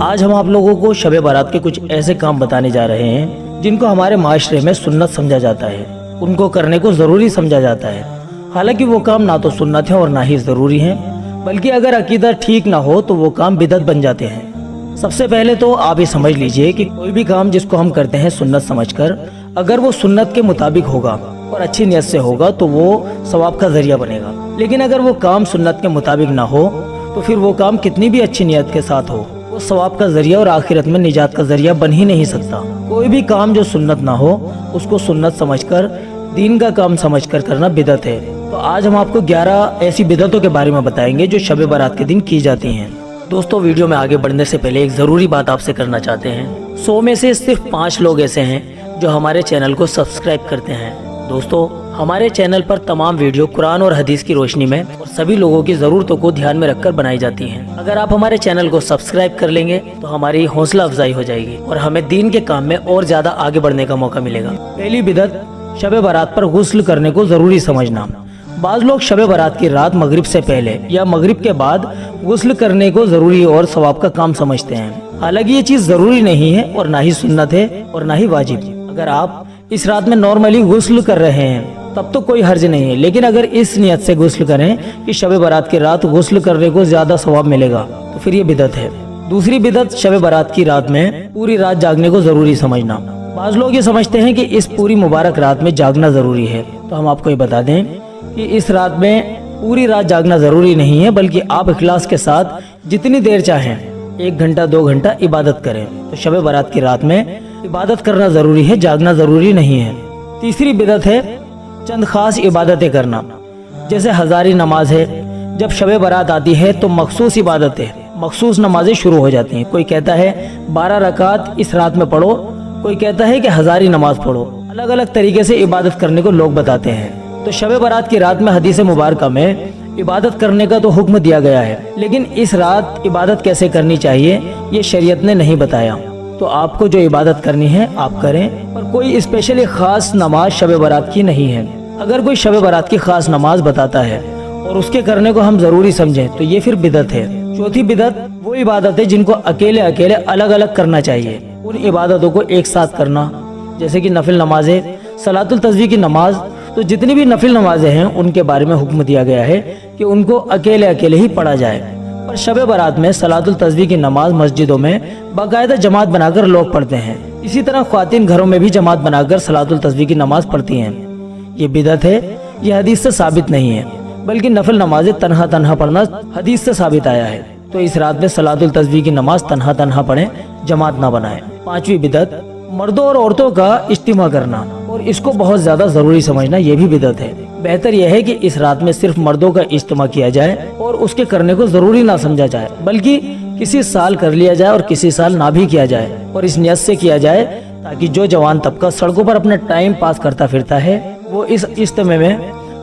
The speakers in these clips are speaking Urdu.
آج ہم آپ لوگوں کو شب بارات کے کچھ ایسے کام بتانے جا رہے ہیں جن کو ہمارے معاشرے میں سنت سمجھا جاتا ہے، ان کو کرنے کو ضروری سمجھا جاتا ہے، حالانکہ وہ کام نہ تو سنت ہیں اور نہ ہی ضروری ہیں، بلکہ اگر عقیدہ ٹھیک نہ ہو تو وہ کام بدعت بن جاتے ہیں۔ سب سے پہلے تو آپ یہ سمجھ لیجئے کہ کوئی بھی کام جس کو ہم کرتے ہیں سنت سمجھ کر، اگر وہ سنت کے مطابق ہوگا اور اچھی نیت سے ہوگا تو وہ ثواب کا ذریعہ بنے گا، لیکن اگر وہ کام سنت کے مطابق نہ ہو تو پھر وہ کام کتنی بھی اچھی نیت کے ساتھ ہو، وہ ثواب کا ذریعہ اور آخرت میں نجات کا ذریعہ بن ہی نہیں سکتا۔ کوئی بھی کام جو سنت نہ ہو اس کو سنت سمجھ کر، دین کا کام سمجھ کر کرنا بدعت ہے۔ تو آج ہم آپ کو 11 ایسی بدعتوں کے بارے میں بتائیں گے جو شب بارات کے دن کی جاتی ہیں۔ دوستو، ویڈیو میں آگے بڑھنے سے پہلے ایک ضروری بات آپ سے کرنا چاہتے ہیں۔ 100 میں سے صرف 5 لوگ ایسے ہیں جو ہمارے چینل کو سبسکرائب کرتے ہیں۔ دوستو، ہمارے چینل پر تمام ویڈیو قرآن اور حدیث کی روشنی میں اور سبھی لوگوں کی ضرورتوں کو دھیان میں رکھ کر بنائی جاتی ہیں۔ اگر آپ ہمارے چینل کو سبسکرائب کر لیں گے تو ہماری حوصلہ افزائی ہو جائے گی اور ہمیں دین کے کام میں اور زیادہ آگے بڑھنے کا موقع ملے گا۔ پہلی بدعت، شب بارات پر غسل کرنے کو ضروری سمجھنا۔ بعض لوگ شب بارات کی رات مغرب سے پہلے یا مغرب کے بعد غسل کرنے کو ضروری اور ثواب کا کام سمجھتے ہیں، حالانکہ یہ چیز ضروری نہیں ہے اور نہ ہی سنت ہے اور نہ ہی واجب۔ اگر آپ اس رات میں نارملی غسل کر رہے ہیں تب تو کوئی حرج نہیں ہے، لیکن اگر اس نیت سے غسل کریں کہ شب بارات کی رات غسل کرنے کو زیادہ ثواب ملے گا تو پھر یہ بدعت ہے۔ دوسری بدعت، شب بارات کی رات میں پوری رات جاگنے کو ضروری سمجھنا۔ بعض لوگ یہ سمجھتے ہیں کہ اس پوری مبارک رات میں جاگنا ضروری ہے، تو ہم آپ کو یہ بتا دیں کہ اس رات میں پوری رات جاگنا ضروری نہیں ہے، بلکہ آپ اخلاص کے ساتھ جتنی دیر چاہیں 1 گھنٹہ 2 گھنٹہ عبادت کریں۔ تو شب بارات کی رات میں عبادت کرنا ضروری ہے، جاگنا ضروری نہیں ہے۔ تیسری بدعت ہے چند خاص عبادتیں کرنا، جیسے ہزاری نماز ہے۔ جب شب بارات آتی ہے تو مخصوص عبادتیں، مخصوص نمازیں شروع ہو جاتی ہیں۔ کوئی کہتا ہے 12 رکعت اس رات میں پڑھو، کوئی کہتا ہے کہ ہزاری نماز پڑھو۔ الگ الگ طریقے سے عبادت کرنے کو لوگ بتاتے ہیں۔ تو شب بارات کی رات میں حدیث مبارکہ میں عبادت کرنے کا تو حکم دیا گیا ہے، لیکن اس رات عبادت کیسے کرنی چاہیے یہ شریعت نے نہیں بتایا۔ تو آپ کو جو عبادت کرنی ہے آپ کریں، اور کوئی اسپیشلی خاص نماز شب بارات کی نہیں ہے۔ اگر کوئی شب بارات کی خاص نماز بتاتا ہے اور اس کے کرنے کو ہم ضروری سمجھیں تو یہ پھر بدعت ہے۔ چوتھی بدعت، وہ عبادت ہے جن کو اکیلے اکیلے الگ الگ کرنا چاہیے، ان عبادتوں کو ایک ساتھ کرنا، جیسے کہ نفل نمازیں، صلاۃ التسبیح کی نماز۔ تو جتنی بھی نفل نمازیں ہیں ان کے بارے میں حکم دیا گیا ہے کہ ان کو اکیلے اکیلے ہی پڑھا جائے، پر شب بارات میں صلاۃ التسبیح کی نماز مسجدوں میں باقاعدہ جماعت بنا کر لوگ پڑھتے ہیں۔ اسی طرح خواتین گھروں میں بھی جماعت بنا کر صلاۃ التسبیح کی نماز پڑھتی ہیں۔ یہ بدعت ہے، یہ حدیث سے ثابت نہیں ہے، بلکہ نفل نمازیں تنہا تنہا پڑھنا حدیث سے ثابت آیا ہے۔ تو اس رات میں صلاۃ التسبیح کی نماز تنہا تنہا پڑھیں، جماعت نہ بنائیں۔ پانچویں بدعت، مردوں اور عورتوں کا اجتماع کرنا اور اس کو بہت زیادہ ضروری سمجھنا، یہ بھی بدعت ہے۔ بہتر یہ ہے کہ اس رات میں صرف مردوں کا اجتماع کیا جائے اور اس کے کرنے کو ضروری نہ سمجھا جائے، بلکہ کسی سال کر لیا جائے اور کسی سال نہ بھی کیا جائے، اور اس نیت سے کیا جائے تاکہ جو جوان طبقہ سڑکوں پر اپنا ٹائم پاس کرتا پھرتا ہے وہ اس اجتماع میں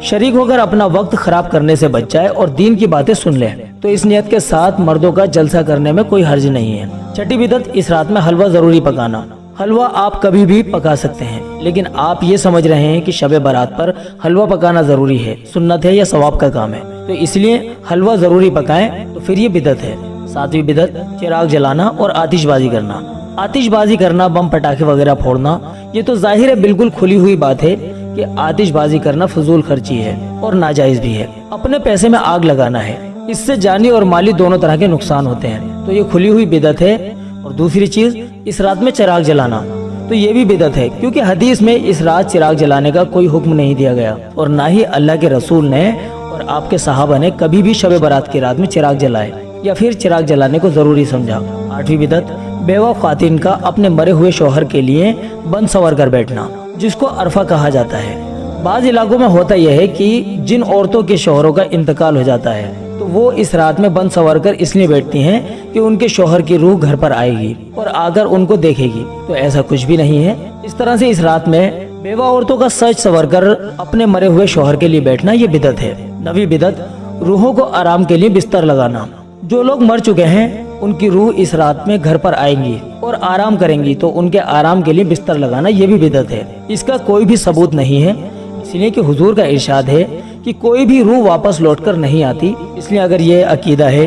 شریک ہو کر اپنا وقت خراب کرنے سے بچ جائے اور دین کی باتیں سن لے۔ تو اس نیت کے ساتھ مردوں کا جلسہ کرنے میں کوئی حرج نہیں ہے۔ چھٹی بدعت، اس رات میں حلوہ ضروری پکانا۔ حلوہ آپ کبھی بھی پکا سکتے ہیں، لیکن آپ یہ سمجھ رہے ہیں کہ شب بارات پر حلوہ پکانا ضروری ہے، سنت ہے یا ثواب کا کام ہے، تو اس لیے حلوہ ضروری پکائیں، تو پھر یہ بدعت ہے۔ ساتویں بدعت، چراغ جلانا اور آتش بازی کرنا۔ آتش بازی کرنا، بم پٹاخے وغیرہ پھوڑنا، یہ تو ظاہر ہے بالکل کھلی ہوئی بات ہے کہ آتش بازی کرنا فضول خرچی ہے اور ناجائز بھی ہے۔ اپنے پیسے میں آگ لگانا ہے، اس سے جانی اور مالی دونوں طرح کے نقصان ہوتے ہیں، تو یہ کھلی ہوئی بدعت ہے۔ اور دوسری چیز، اس رات میں چراغ جلانا، تو یہ بھی بدعت ہے، کیونکہ حدیث میں اس رات چراغ جلانے کا کوئی حکم نہیں دیا گیا، اور نہ ہی اللہ کے رسول نے اور آپ کے صحابہ نے کبھی بھی شب بارات کی رات میں چراغ جلائے یا پھر چراغ جلانے کو ضروری سمجھا۔ آٹھویں بدعت، بیوہ خواتین کا اپنے مرے ہوئے شوہر کے لیے بند سنور کر بیٹھنا، جس کو عرفہ کہا جاتا ہے۔ بعض علاقوں میں ہوتا یہ ہے کہ جن عورتوں کے شوہروں کا انتقال ہو جاتا ہے تو وہ اس رات میں بند سنور کر اس لیے بیٹھتی ہیں کہ ان کے شوہر کی روح گھر پر آئے گی اور آ کر ان کو دیکھے گی، تو ایسا کچھ بھی نہیں ہے۔ اس طرح سے اس رات میں بیوہ عورتوں کا سج سنور کر اپنے مرے ہوئے شوہر کے لیے بیٹھنا، یہ بدعت ہے۔ نویں بدعت، روحوں کو آرام کے لیے بستر لگانا۔ جو لوگ مر چکے ہیں ان کی روح اس رات میں گھر پر آئیں گی اور آرام کریں گی، تو ان کے آرام کے لیے بستر لگانا یہ بھی بدعت ہے۔ اس کا کوئی بھی ثبوت نہیں ہے، اس لیے کہ حضور کا ارشاد ہے کہ کوئی بھی روح واپس لوٹ کر نہیں آتی۔ اس لیے اگر یہ عقیدہ ہے